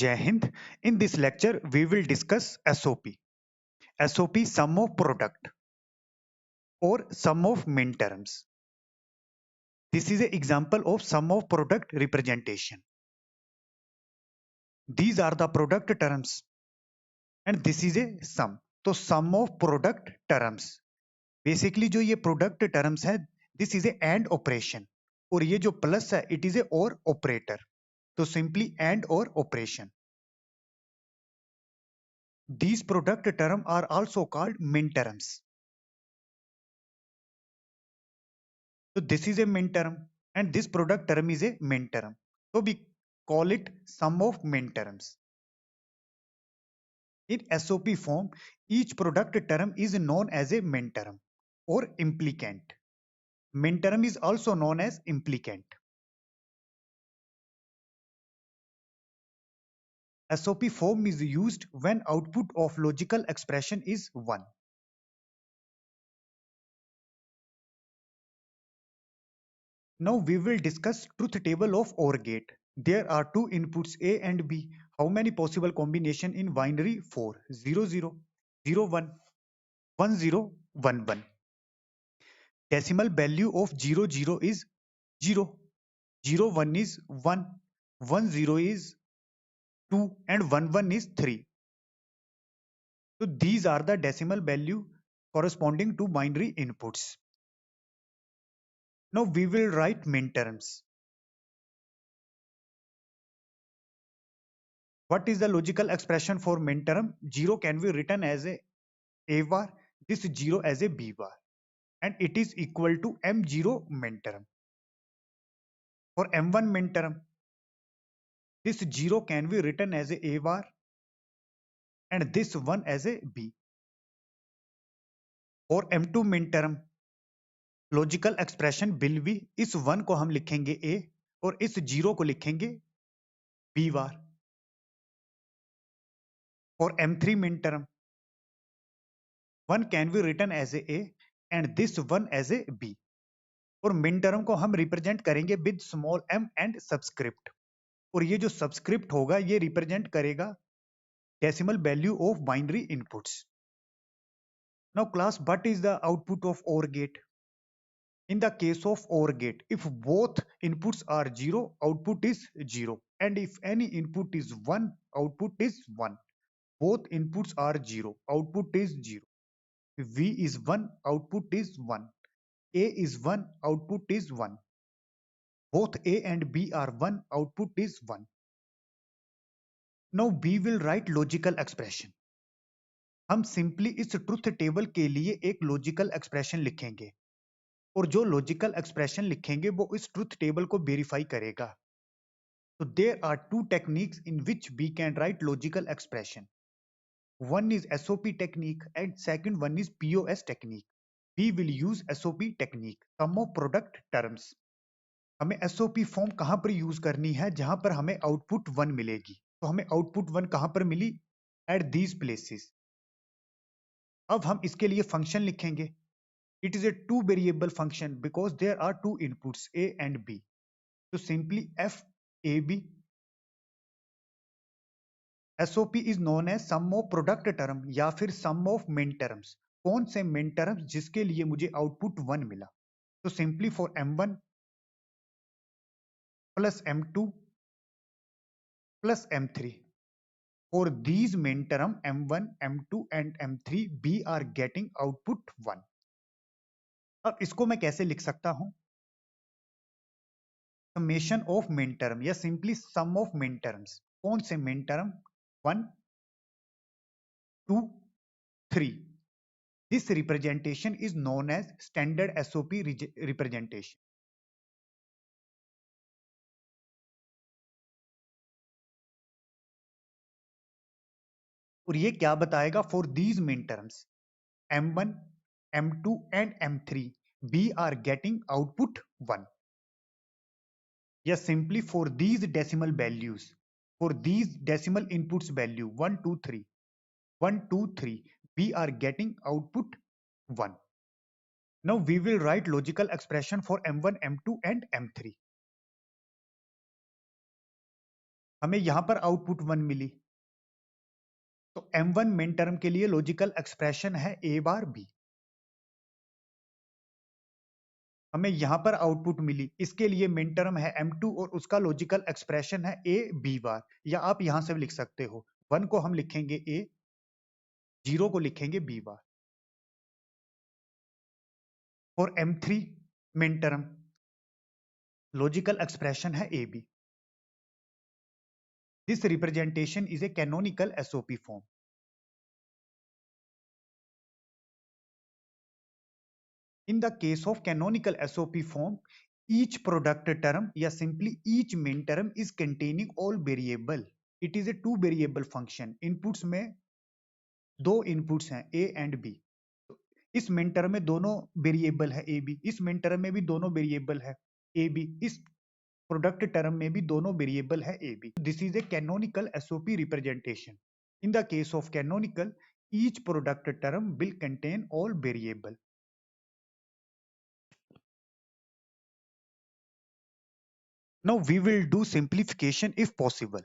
Jai Hind. In this lecture, we will discuss SOP. SOP, sum of product or sum of min terms. This is an example of sum of product representation. These are the product terms and this is a sum. तो sum of product terms. Basically जो ये product terms है, this is a AND operation. और ये जो plus है, it is a OR operator. तो simply AND OR operation. These product terms are also called min terms. So this is a min term and this product term is a min term. So we call it sum of min terms. In SOP form, each product term is known as a min term or implicant. Min term is also known as implicant. SOP form is used when output of logical expression is 1. Now we will discuss truth table of OR gate. There are two inputs A and B. How many possible combination in binary? 4. 0, 0, 0, 1, 1, 0, 1, 1. Decimal value of 0, 0 is 0, 0, 1 is 1, 1, 0 is 2 and 1, 1 is 3. So these are the decimal value corresponding to binary inputs. Now we will write min terms. What is the logical expression for min term? 0 can be written as a bar, this 0 as a b bar, and it is equal to m0 min term. For m1 min term, this 0 can be written as a bar and this 1 as a b. For m2 min term, logical expression will be, इस 1 को हम लिखेंगे a और इस 0 को लिखेंगे b bar. For m3 min term, 1 can be written as a and this 1 as a b. और min term को हम रिप्रेजेंट करेंगे with small m and subscript. और ये जो सबस्क्रिप्ट होगा ये रिप्रेजेंट करेगा decimal value of binary inputs. Now class, what is the output of OR gate? In the case of OR gate, if both inputs are 0, output is 0. And if any input is 1, output is 1. Both inputs are 0, output is 0. If V is 1, output is 1. A is 1, output is 1. Both A and B are 1, output is 1. Now we will write logical expression. हम simply इस truth table के लिए एक logical expression लिखेंगे और जो logical expression लिखेंगे वो इस ट्रुथ टेबल को वेरीफाई करेगा. So there are two techniques in which we can write logical expression. One is SOP technique and second one is POS technique. We will use SOP technique, sum of product terms. हमें SOP form कहां पर use करनी है? जहां पर हमें output 1 मिलेगी. तो हमें आउटपुट 1 कहां पर मिली? At these places. अब हम इसके लिए फंक्शन लिखेंगे. It is a two variable function because there are two inputs A and B. So simply FAB. SOP is known as sum of product term या फिर sum of min terms. कौन से min terms जिसके लिए मुझे output 1 मिला? तो simply for M1 plus M2 plus M3. For these min term M1, M2 and M3, we are getting output 1. अब इसको मैं कैसे लिख सकता हूं? Summation of min term या simply sum of min terms. कौन से min term? 1, 2, 3. This representation is known as standard SOP representation. और ये क्या बताएगा? For these min terms M1, M2 and M3, we are getting output 1. Yes, simply for these decimal values, for these decimal inputs value 1, 2, 3, 1, 2, 3, we are getting output 1. Now we will write logical expression for M1, M2 and M3. हमें यहां पर output 1 मिली, तो m1 min term के लिए logical expression है a bar b। हमें यहां पर आउटपुट मिली, इसके लिए मिन टर्म है m2 और उसका लॉजिकल एक्सप्रेशन है a b बार, या आप यहां से भी लिख सकते हो, 1 को हम लिखेंगे a, 0 को लिखेंगे b बार। और m3 min term logical expression है a b। This representation is a canonical SOP form. In the case of canonical SOP form, each product term या simply each min term is containing all variable. It is a two variable function. Inputs में दो inputs हैं a and b. इस min term में दोनों variable है a b, इस min term में भी दोनों variable है a b, इस product term में भी दोनों variable है a b. This is a canonical SOP representation. In the case of canonical, each product term will contain all variable. Now we will do simplification if possible.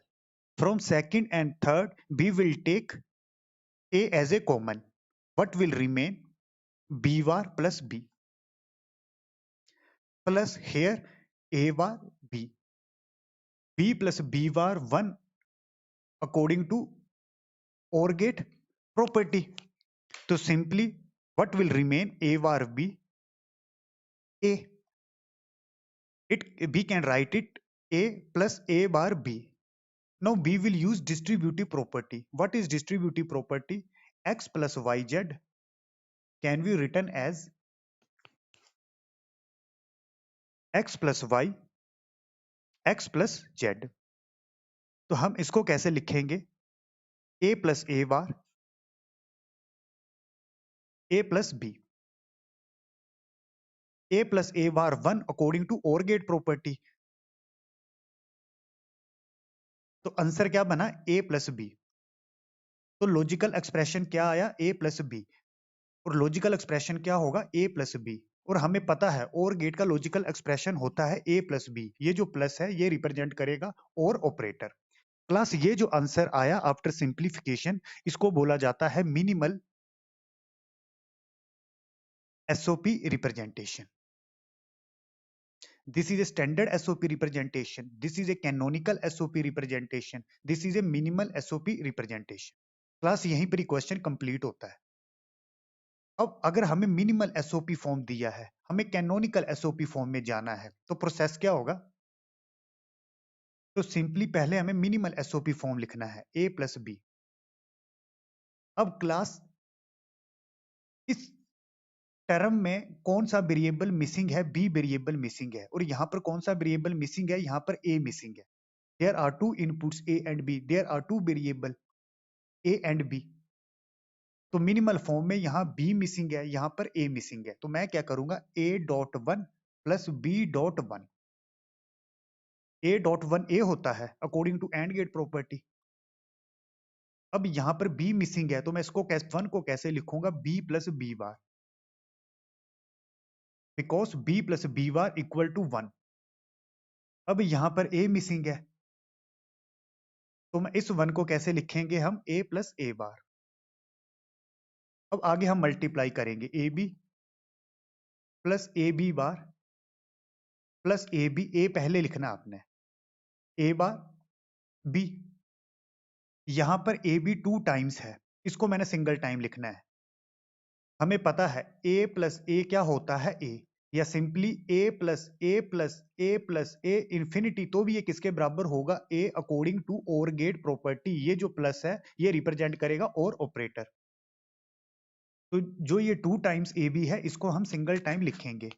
From second and third, we will take A as a common. What will remain? B bar plus B. Plus here A bar B. B plus B bar 1 according to OR gate property. So simply what will remain? A bar B. A. We can write it A plus A bar B. Now we will use distributive property. What is distributive property? X plus YZ can be written as x plus y, x plus z। तो हम इसको कैसे लिखेंगे? a plus a bar, a plus b, a plus a bar 1 according to OR gate property। तो answer क्या बना? a plus b। तो logical expression क्या आया? a plus b। और लॉजिकल एक्सप्रेशन क्या होगा? a plus b। और हमें पता है OR गेट का लॉजिकल एक्सप्रेशन होता है a plus b। ये जो प्लस है ये रिप्रेजेंट करेगा OR ऑपरेटर। क्लास ये जो आंसर आया आफ्टर सिंप्लीफिकेशन, इसको बोला जाता है minimal SOP representation. This is a standard SOP representation. This is a canonical SOP representation. This is a minimal SOP representation. Class यहीं पर ही क्वेश्चन कंप्लीट होता है। अब अगर हमें मिनिमल SOP फॉर्म दिया है, हमें कैनोनिकल SOP फॉर्म में जाना है, तो प्रोसेस क्या होगा? तो सिंपली पहले हमें मिनिमल SOP फॉर्म लिखना है a प्लस b। अब क्लास इस टर्म में कौन सा वेरिएबल मिसिंग है? बी वेरिएबल मिसिंग है। और यहां पर कौन सा वेरिएबल मिसिंग है? यहां पर ए मिसिंग है। There are two inputs A and B, there are two variable A and B. तो मिनिमल फॉर्म में यहां बी मिसिंग है, यहां पर ए मिसिंग है। तो मैं क्या करूंगा? A dot one plus B dot one. A dot one A होता है according to and gate property. अब यहां पर बी मिसिंग है, तो मैं इसको वन को कैसे लिखूंगा? B plus B bar, because b plus B bar equal to 1। अब यहां पर a मिसिंग है, तो मैं इस 1 को कैसे लिखेंगे? हम a प्लस ए बार। अब आगे हम मल्टीप्लाई करेंगे A B plus A B bar plus A B. A पहले लिखना आपने, ए बार बी। यहां पर ए बी 2 टाइम्स है, इसको मैंने सिंगल टाइम लिखना है। हमें पता है a प्लस ए क्या होता है? a, या simply a plus A plus A plus A infinity, तो भी ये किसके बराबर होगा? a according to OR gate property. ये जो प्लस है ये रिप्रेजेंट करेगा OR ऑपरेटर। तो जो ये 2 टाइम्स ए बी है, इसको हम सिंगल टाइम लिखेंगे।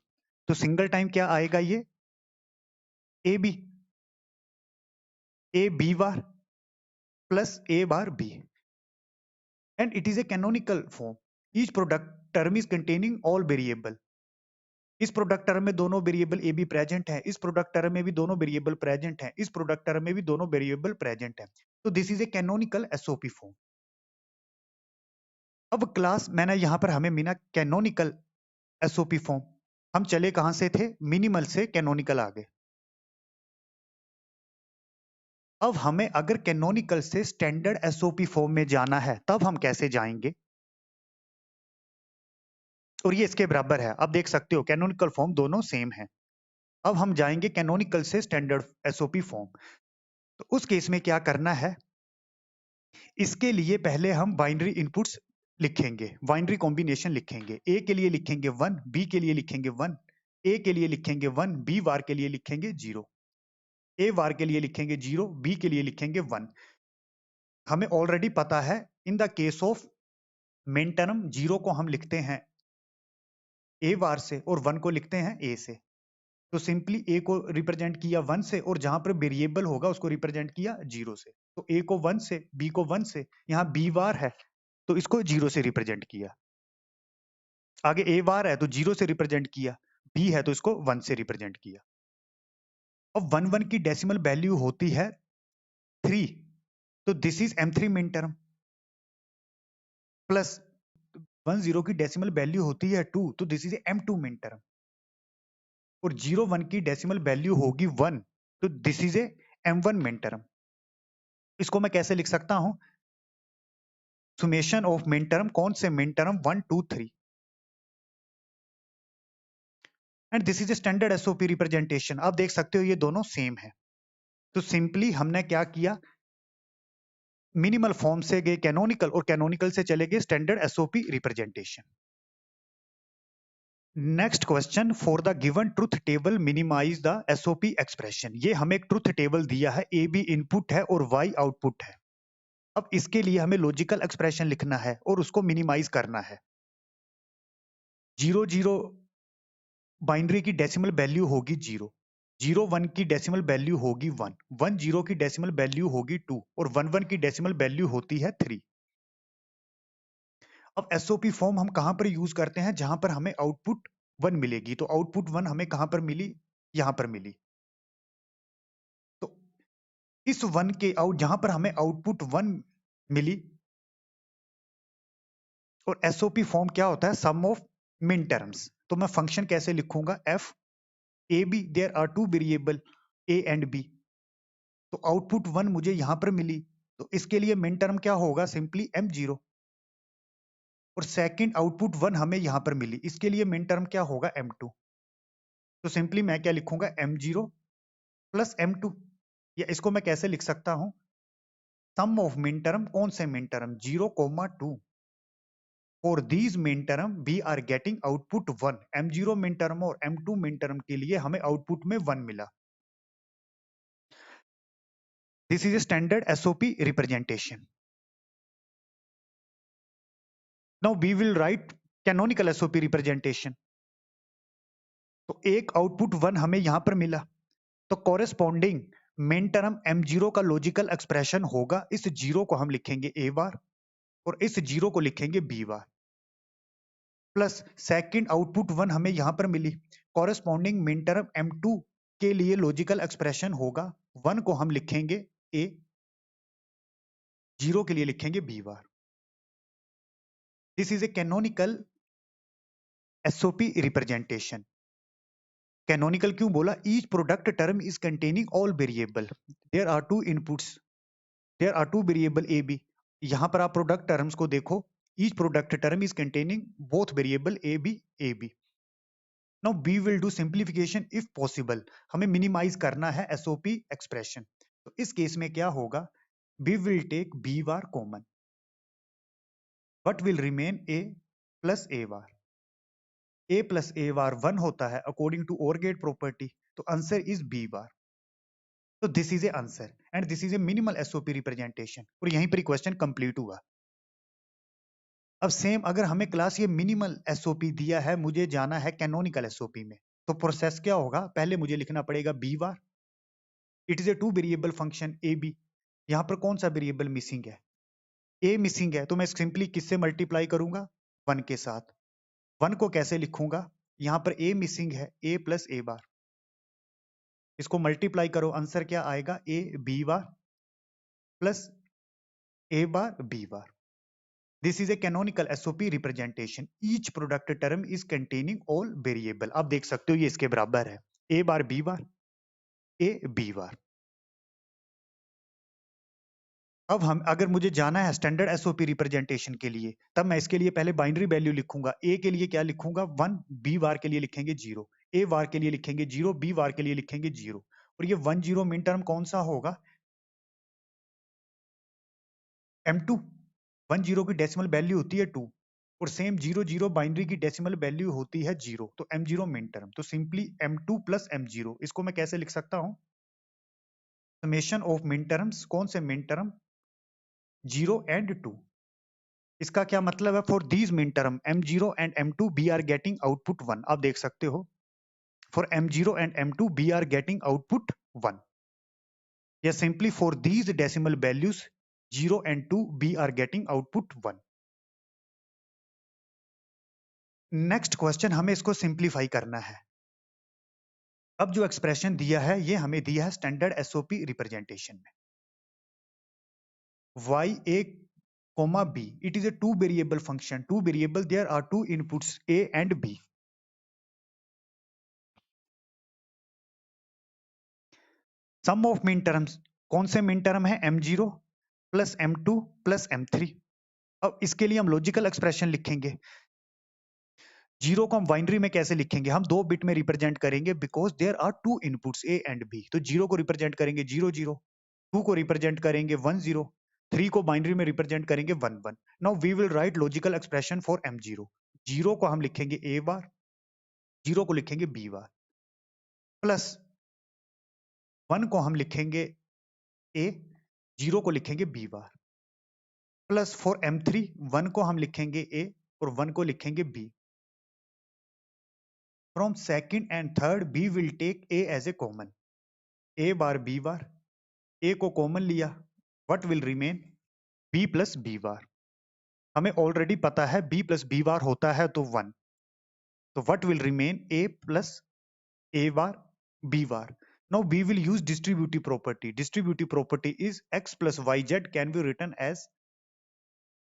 तो सिंगल टाइम क्या आएगा? ये A B, A B bar plus A bar B, and it is a canonical form. Each product term is containing all variable. इस प्रोडक्ट टर्म में दोनों वेरिएबल ए बी प्रेजेंट है, इस प्रोडक्ट टर्म में भी दोनों वेरिएबल प्रेजेंट है, इस प्रोडक्ट टर्म में भी दोनों वेरिएबल प्रेजेंट है। तो this is a canonical SOP form. अब क्लास मैंने यहां पर हमें मिला कैनोनिकल एसओपी फॉर्म। हम चले कहां से थे? मिनिमल से कैनोनिकल आ गए। अब हमें अगर कैनोनिकल से स्टैंडर्ड एसओपी फॉर्म में जाना है तब हम कैसे जाएंगे, और ये इसके बराबर है। अब देख सकते हो कैनोनिकल फॉर्म दोनों सेम है। अब हम जाएंगे कैनोनिकल से स्टैंडर्ड एसओपी फॉर्म। तो उस केस में क्या करना है, इसके लिए पहले हम बाइनरी इनपुट्स लिखेंगे, बाइनरी कॉम्बिनेशन लिखेंगे। ए के लिए लिखेंगे 1, बी के लिए लिखेंगे 1, ए के लिए लिखेंगे 1, बी वार के लिए लिखेंगे 0, ए वार के लिए लिखेंगे 0, बी के लिए लिखेंगे 1। हमें ऑलरेडी पता है in the case of main term 0 को हम लिखते हैं ए वार से और 1 को लिखते हैं ए से। तो सिंपली ए को रिप्रेजेंट किया 1 से और जहां पर वेरिएबल होगा उसको रिप्रेजेंट किया 0 से। तो ए को 1 से, बी को 1 से, यहाँ बी वार है तो इसको 0 से रिप्रेजेंट किया। आगे ए वार है तो 0 से रिप्रेजेंट किया, बी है तो इसको 1 से रिप्रेजेंट किया। अब 1 1 की डेसिमल वैल्यू होती है 3, तो this is M3 min term, plus 1 0 की डेसिमल वैल्यू होती है 2, तो this is M2 min term, और 0 1 की डेसिमल वैल्यू होगी 1, तो this is M1 min term. इसको मैं कैसे लिख सकता हूं, सुमेशन ऑफ मिन टर्म, कौन से min term 1 2 3, and this is a standard SOP representation. आप देख सकते हो ये दोनों सेम है। तो सिंपली हमने क्या किया, मिनिमल फॉर्म से गए कैनोनिकल और कैनोनिकल से चले गए standard SOP representation. Next question, for the given truth table minimise the SOP expression. ये हमें एक ट्रुथ टेबल दिया है, ए बी इनपुट है और वाई आउटपुट है। अब इसके लिए हमें लॉजिकल एक्सप्रेशन लिखना है और उसको मिनिमाइज करना है। 0 0 बाइनरी की डेसिमल वैल्यू होगी 0, 0 1 की डेसिमल वैल्यू होगी 1, 1 0 की डेसिमल वैल्यू होगी 2 और 1 1 की डेसिमल वैल्यू होती है 3। अब एसओपी फॉर्म हम कहां पर यूज करते हैं, जहां पर हमें आउटपुट 1 मिलेगी। तो आउटपुट 1 हमें कहां पर मिली, यहां पर मिली। तो इस 1 के आउट, जहां पर हमें आउटपुट 1 मिली, और एसओपी फॉर्म क्या होता है, सम ऑफ मिन टर्म्स। तो मैं फंक्शन कैसे लिखूंगा, F A B, there are two variable A and B. तो आउटपुट 1 मुझे यहां पर मिली, तो इसके लिए मिन टर्म क्या होगा, सिंपली M0। और सेकंड आउटपुट 1 हमें यहां पर मिली, इसके लिए मिन टर्म क्या होगा, M2। तो सिंपली मैं क्या लिखूंगा, M0 प्लस M2, या इसको मैं कैसे लिख सकता हूं, सम ऑफ मिन टर्म, कौन से min term, 0, 2। For these min term we are getting output 1। M0 min term और M2 मिन टर्म के लिए हमें आउटपुट में 1 मिला। This is a standard SOP representation. Now we will write canonical SOP representation. तो एक आउटपुट 1 हमें यहां पर मिला, तो कॉरेस्पॉन्डिंग मेन टर्म M0 का लॉजिकल एक्सप्रेशन होगा, इस 0 को हम लिखेंगे A बार और इस 0 को लिखेंगे B बार, प्लस सेकंड आउटपुट 1 हमें यहां पर मिली, कॉरेस्पॉन्डिंग मेन टर्म M2 के लिए लॉजिकल एक्सप्रेशन होगा, 1 को हम लिखेंगे A, 0 के लिए लिखेंगे B bar. This is a canonical SOP representation. Canonical क्यों बोला, each product term is containing all variable, there are two inputs, there are two variable A B. यहां पर आप प्रोडक्ट टर्म्स को देखो, each product term is containing both variable A B. Now we will do simplification if possible. हमें minimise करना है SOP expression. तो इस केस में क्या होगा, we will take B bar common, but will remain A plus A bar. A plus A bar 1 होता है according to OR gate property, तो आंसर इज बी बार। तो this is a answer and this is a minimal SOP representation, और यहीं पर question complete हुआ। अब same अगर हमें क्लास ये मिनिमल एसओपी दिया है, मुझे जाना है कैनोनिकल एसओपी में, तो प्रोसेस क्या होगा, पहले मुझे लिखना पड़ेगा B bar. It is a two variable function A B, यहाँ पर कौन सा वेरिएबल मिसिंग है, ए मिसिंग है, तो मैं सिंपली किससे मल्टीप्लाई करूंगा, 1 के साथ। 1 को कैसे लिखूंगा, यहाँ पर ए मिसिंग है, ए प्लस ए बार, इसको मल्टीप्लाई करो, आंसर क्या आएगा, A B bar plus A bar B bar. This is a canonical SOP representation, each product term is containing all variable. आप देख सकते हो ये इसके बराबर है, ए bar B bar, A B बार। अब हम अगर मुझे जाना है स्टैंडर्ड एसओपी रिप्रेजेंटेशन के लिए, तब मैं इसके लिए पहले बाइनरी वैल्यू लिखूंगा। ए के लिए क्या लिखूंगा 1, बी वार के लिए लिखेंगे 0, ए वार के लिए लिखेंगे 0, बी वार के लिए लिखेंगे 0। और ये 1 0 मिन टर्म कौन सा होगा? M2। 1 0 की डेसिमल वैल्यू होती है 2, और सेम 0 0 बाइनरी की डेसिमल वैल्यू होती है 0, तो M0 मिन टर्म। तो सिंपली M2 प्लस M0, इसको मैं कैसे लिख सकता हूं? Summation of min terms. कौन से मिन टर्म? 0 एंड 2। इसका क्या मतलब है? For these min term M0 and M2 we are getting output 1। आप देख सकते हो for M0 and M2 we are getting output 1, या simply for these decimal values 0 and 2 we are getting output 1। Next question, हमें इसको simplify करना है। अब जो एक्सप्रेशन दिया है ये हमें दिया है स्टैंडर्ड एसओपी रिप्रेजेंटेशन में। y a comma b, it is a two variable function, two variable, there are two inputs a and b। Sum of min terms, कौन से मिन टर्म है? m0 plus m2 plus m3। अब इसके लिए हम logical expression लिखेंगे। Zero को हम बाइनरी में कैसे लिखेंगे? हम 2 बिट में रिप्रेजेंट करेंगे, because there are two inputs A and B. तो जीरो को रिप्रेजेंट करेंगे 0 0, 2 को रिप्रेजेंट करेंगे 1 0, 3 को बाइनरी में रिप्रेजेंट करेंगे 1 1। Now we will write logical expression for m0। Zero को हम लिखेंगे a बार, 0 को लिखेंगे b बार, प्लस 1 को हम लिखेंगे a, 0 को लिखेंगे b bar, plus for m3 1 को हम लिखेंगे a और 1 को लिखेंगे b। From second and third b will take a as A common, a bar b bar, a को कॉमन लिया, what will remain? b plus b bar. हमें already पता है b प्लस b बार होता है तो 1, तो what will remain? a plus a bar b bar. Now we will use distributive property. Distributive property is x plus yz can be written as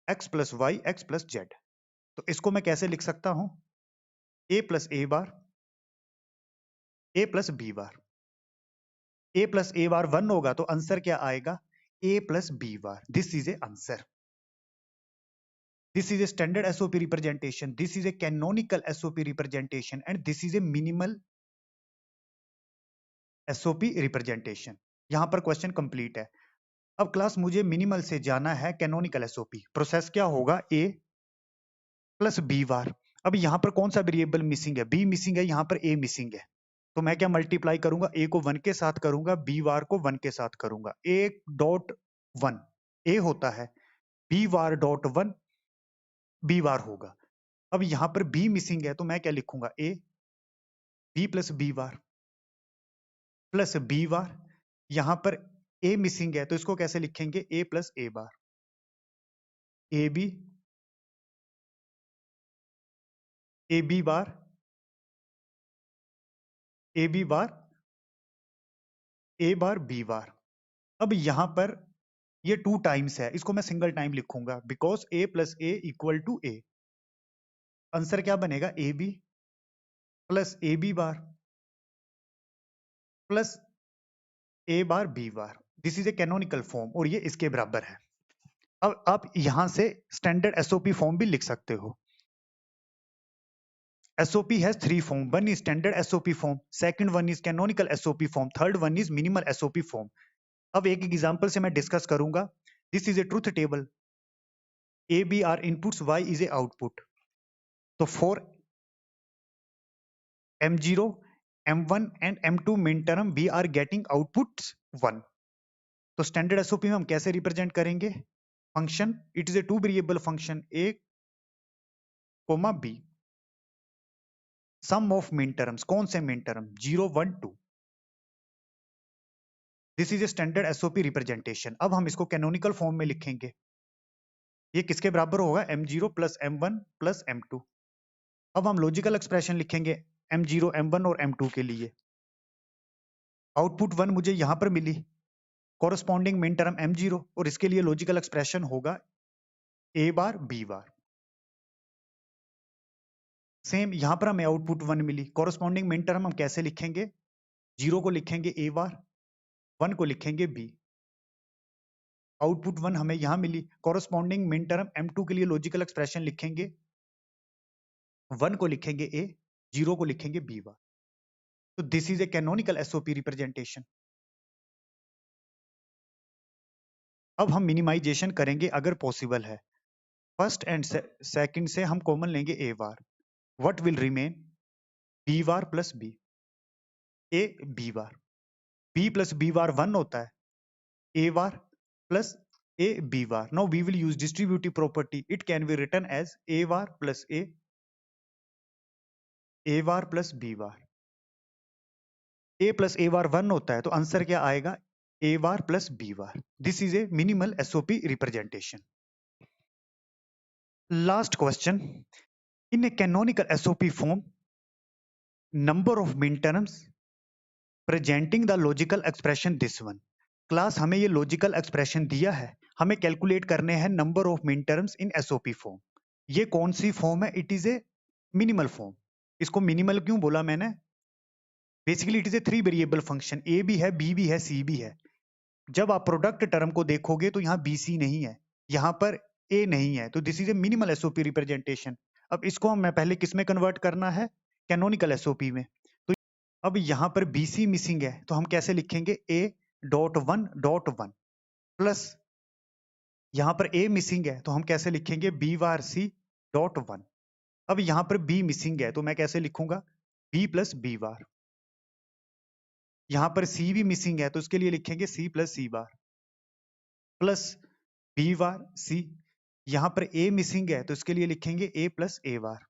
x plus y x plus z। तो इसको मैं कैसे लिख सकता हूं? a plus a bar, a plus b bar. a plus a बार 1 होगा तो answer क्या आएगा? a plus b bar. This is a answer. This is a standard SOP representation. This is a canonical SOP representation, and this is a minimal SOP representation। यहां पर question complete है। अब class मुझे minimal से जाना है canonical SOP। Process क्या होगा? a plus b bar. अब यहां पर कौन सा वेरिएबल मिसिंग है? b मिसिंग है, यहां पर a मिसिंग है। तो मैं क्या मल्टीप्लाई करूंगा? a को 1 के साथ करूंगा, b बार को 1 के साथ करूंगा। a डॉट 1 a होता है, b बार डॉट 1 b बार होगा। अब यहां पर b मिसिंग है तो मैं क्या लिखूंगा? a b plus b bar plus b बार। यहां पर a मिसिंग है तो इसको कैसे लिखेंगे? a plus a bar, A B bar, A B bar, a bar b bar. अब यहां पर ये 2 टाइम्स है, इसको मैं सिंगल टाइम लिखूंगा, because a plus a equal to a। Answer क्या बनेगा? A B plus A B bar plus a bar b bar. This is a canonical form और ये इसके बराबर है। अब आप यहां से स्टैंडर्ड एसओपी फॉर्म भी लिख सकते हो। SOP has 3 form. One is standard SOP form, second one is canonical SOP form, third one is minimal SOP form। अब एक एग्जांपल से मैं डिस्कस करूंगा। This is a truth table. A, B are inputs, Y is a output. तो for M0, M1 and M2 min term we are getting outputs 1। तो standard SOP में हम कैसे रिप्रेजेंट करेंगे? Function, it is a two variable function a, b। Sum of min terms, कौन से min term? 0 1 2। This is a standard SOP representation. अब हम इसको कैनोनिकल फॉर्म में लिखेंगे। ये किसके बराबर होगा? m0 plus m1 plus m2। अब हम लॉजिकल एक्सप्रेशन लिखेंगे m0 m1 और m2 के लिए। आउटपुट 1 मुझे यहां पर मिली, कॉरस्पॉन्डिंग मिन टर्म m0, और इसके लिए लॉजिकल एक्सप्रेशन होगा a bar b bar. Same यहां पर हमें आउटपुट 1 मिली, कॉरस्पॉन्डिंग मिन टर्म हम कैसे लिखेंगे? 0 को लिखेंगे a बार, 1 को लिखेंगे b। आउटपुट 1 हमें यहां मिली। कॉरस्पॉन्डिंग मिन टर्म M2 के लिए लॉजिकल एक्सप्रेशन लिखेंगे, 1 को लिखेंगे A, 0 को लिखेंगे B बार। तो this is a canonical SOP representation. अब हम मिनिमाइजेशन करेंगे अगर पॉसिबल है। फर्स्ट एंड सेकंड से हम कॉमन लेंगे A bar. What will remain? B bar plus B, A B bar. B plus B बार 1 होता है, A bar plus A B bar. Now we will use distributive property. It can be written as A bar plus A bar plus B bar. A plus A bar 1 होता है, तो answer क्या आएगा? A bar plus B bar. This is a minimal SOP representation. Last question. In a canonical SOP form, number of minterms presenting the logical expression this one. Class हमें ये logical expression दिया है, हमें calculate करने हैं number of min terms in SOP form. ये कौन सी फॉर्म है? It is a minimal form. इसको मिनिमल क्यों बोला मैंने? Basically it is a 3 variable function, A भी है, बी भी है, सी भी है। जब आप प्रोडक्ट टर्म को देखोगे तो यहाँ बी सी नहीं है, यहाँ पर ए नहीं है, तो this is a minimal SOP representation. अब इसको हमें पहले किस में कन्वर्ट करना है? कैनोनिकल एसओपी में। तो अब यहाँ पर बी सी मिसिंग है, तो हम कैसे लिखेंगे? A.1.1 प्लस यहाँ पर A मिसिंग है, तो हम कैसे लिखेंगे? B.C.1। अब यहाँ पर B मिसिंग है, तो मैं कैसे लिखूंगा? B प्लस B बार। यहाँ पर C भी मिसिंग है, तो इसके लिए लिखेंगे C plus C bar plus B bar C। यहाँ पर A मिसिंग है, तो इसके लिए लिखेंगे A प्लस A बार।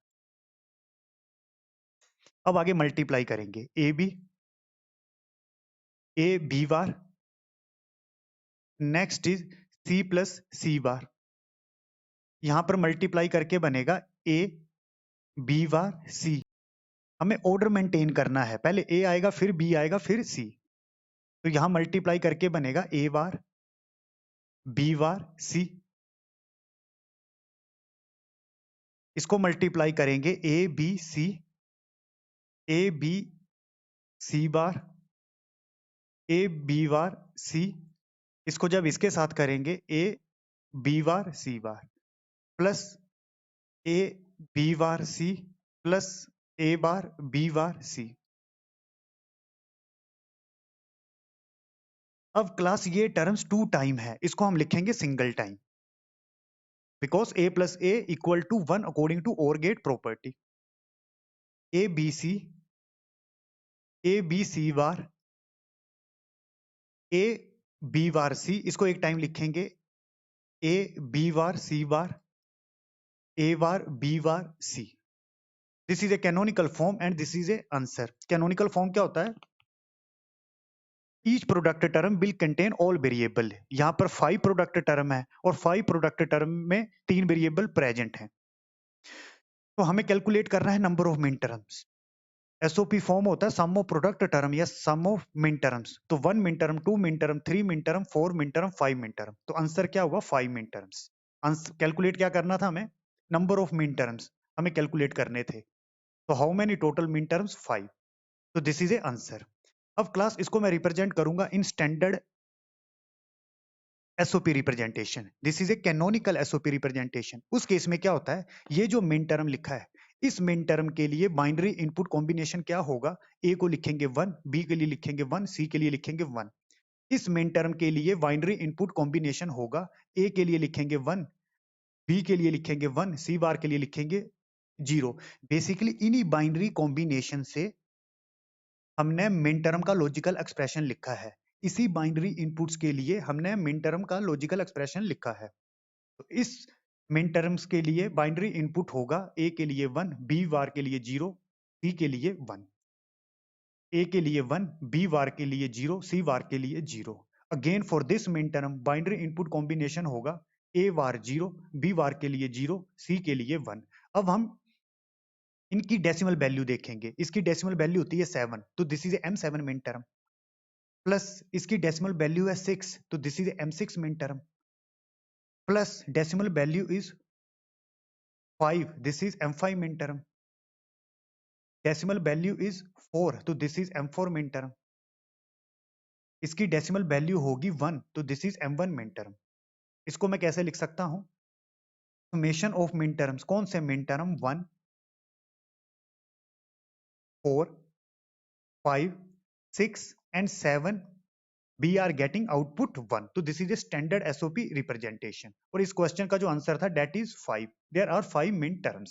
अब आगे मल्टीप्लाई करेंगे, A B bar, next is C plus C बार। यहाँ पर मल्टीप्लाई करके बनेगा A B बार C। हमें ऑर्डर मेंटेन करना है, पहले A आएगा, फिर B आएगा, फिर C। तो यहां मल्टीप्लाई करके बनेगा A bar B bar C। इसको मल्टीप्लाई करेंगे A B C, A B C bar, A B bar C। इसको जब इसके साथ करेंगे A B bar C bar plus A B bar C plus A bar B bar C। अब class ये terms 2 time है, इसको हम लिखेंगे single time, because A plus A equal to 1 according to OR gate property. A B C bar A B bar C, इसको एक time लिखेंगे A B bar C bar A bar B bar C। This is a canonical form and this is a answer. Canonical form क्या होता है? Each product term will contain all variable. यहाँ पर 5 product term है और 5 product term में 3 variable present हैं। तो हमें कैलकुलेट करना है number of min terms. SOP form होता है सम ऑफ प्रोडक्ट टर्म या सम ऑफ मिन टर्म्स। तो 1 min term, 2 min term, 3 min term, 4 min term, 5 min term. तो आंसर क्या हुआ? 5 मिन टर्म्स। कैलकुलेट क्या करना था हमें? नंबर ऑफ मिन टर्म्स हमें कैलकुलेट करने थे। तो हाउ मेनी टोटल मिन टर्म्स? 5। तो दिस इज ए आंसर। अब क्लास इसको मैं रिप्रेजेंट करूंगा in standard SOP representation. This is a canonical SOP representation. उस केस में क्या होता है? ये जो मिन टर्म लिखा है, इस मिन टर्म के लिए बाइनरी इनपुट कॉम्बिनेशन क्या होगा? ए को लिखेंगे 1, बी के लिए लिखेंगे 1, सी के लिए लिखेंगे 1। इस मिन टर्म के लिए बाइनरी इनपुट कॉम्बिनेशन होगा, ए के लिए लिखेंगे 1, बी के लिए लिखेंगे 1, सी बार के लिए लिखेंगे 0। बेसिकली इन्हीं बाइनरी कॉम्बिनेशन से हमने मिन टर्म का लॉजिकल एक्सप्रेशन लिखा है। इसी बाइनरी इनपुट्स के लिए हमने मिन टर्म का लॉजिकल एक्सप्रेशन लिखा है। तो इस मिन टर्म्स के लिए बाइनरी इनपुट होगा ए के लिए 1, बी वार के लिए 0, सी के लिए 1। ए के लिए 1, बी वार के लिए 0, सी वार के लिए 0। Again for this min term binary input combination होगा ए वार 0, बी वार के लिए 0, सी के लिए 1। अब हम इनकी डेसिमल वैल्यू देखेंगे। इसकी डेसिमल वैल्यू होती है 7, तो this is M7 min term. Plus इसकी डेसिमल वैल्यू है 6, तो this is M6 min term. Plus decimal value is 5, this is M5 min term. Decimal value is 4, तो this is M4 min term. इसकी decimal value होगी 1, तो this is M1 min term. इसको मैं कैसे लिख सकता हूं? समेशन ऑफ मिन टर्म्स, कौन से min term? 1, 4, 5, 6 and 7, we are getting output 1. तो this is a standard SOP representation. और इस क्वेश्चन का जो आंसर था that is 5. There are 5 min terms.